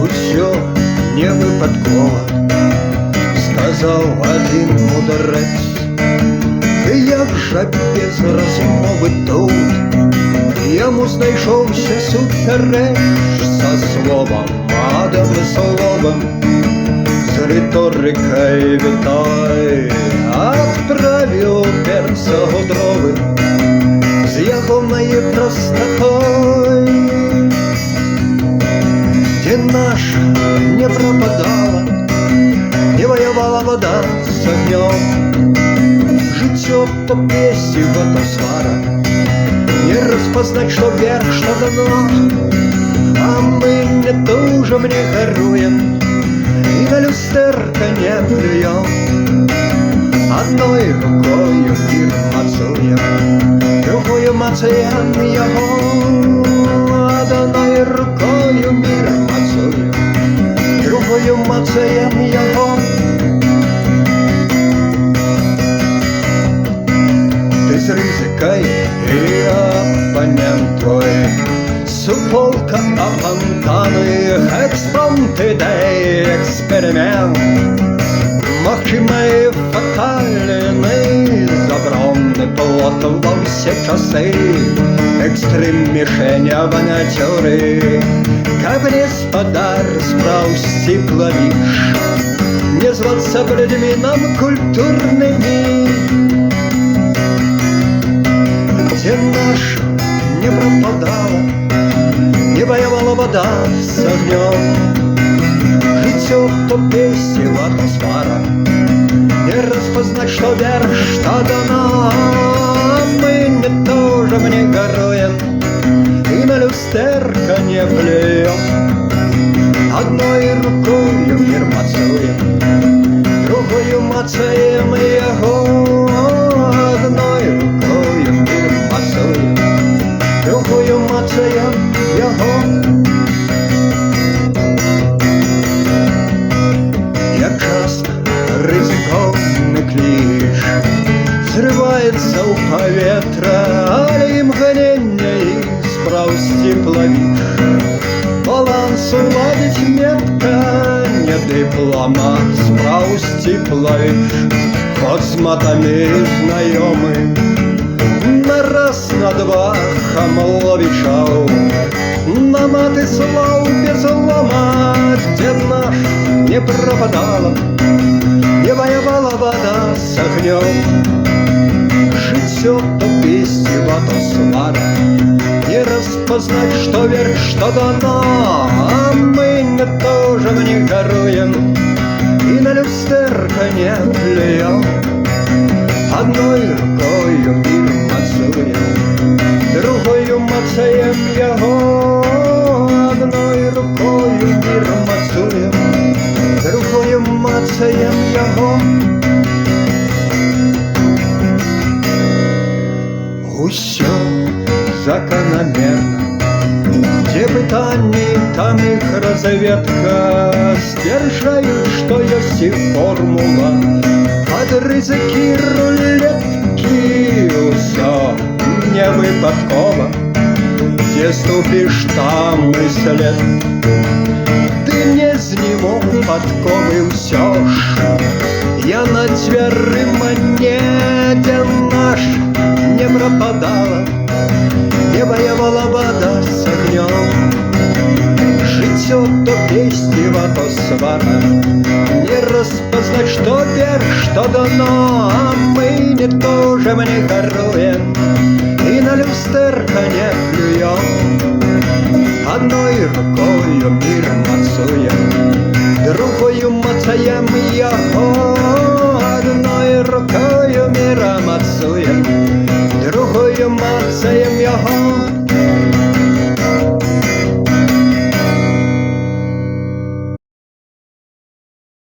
Усё не выпадкова, сказаў адзін мудрэц. І як жа без размовы тут яму знайшоўся супярэч са словам адмысловым, з рыторыкай вітай адправіў перца гудровы з ягонай прастатой. Дзе наша не прападала, не воевала вода с огнем. Житье то песиво, то свара, не распознать, что вверх, что дно. А мы не тужим, не горюем и на люстерко не плюем. Одной рукою мир мацуем, другою мацаем его. Одной рукою мир мацуем, другою мацаем его. Ты з ризикой и оппонентуй, суполка авантаны, экспромт ідей, експеримент. Магчимий фатальний, заборонний плод во всі часи, екстрим мішеня в натюри, как господар справсти клавиш, не зваться людьми нам культурными. Где наша не пропадала, не воевала вода с огнем. Житье то песиво, то свара, не распознать, что вверх, что дано. Мы не тужим, не горуем и на люстерко не плюем. Одной рукою мир мацуем, другою мацаем его. Одной рукою мир мацуем, другою мацаем его. Як часто ризикованный кліш зрывается у поветра, але мгновенья и справсти плавишь. Баланс уладить метко, не дипломат, справсти плавишь. Ход с матами знайомый, на раз, на два хамловичал, на маты слав без лома. Дед наш не пропадала, не воевала вода с огнем. Житье то песиво, то свара, не распознать, что вверх, что дано. А мы не тужим, не горуем и на люстерко не плюем. Одной рукою мир мацуем, другою мацаем его. Одной рукою мир мацуем, другою мацаем его. Усё закономерно, где пытаний, там их разведка. Сдержаю, что есть и формула под ризыки рулетки. Усё не выпадково, где ступишь, там и след. Ты не зніму подковы усё ж, я на твердой монете наш не пропадала, не воевала вода с огнем. Житье то песиво, то свара, не распознать, что вверх, что дано. А мы не тужим, не горуем и на люстерко не плюем. Одной рукою мир мацуем, другою мацаем его. Одной рукою мир мацуем, другою мацаем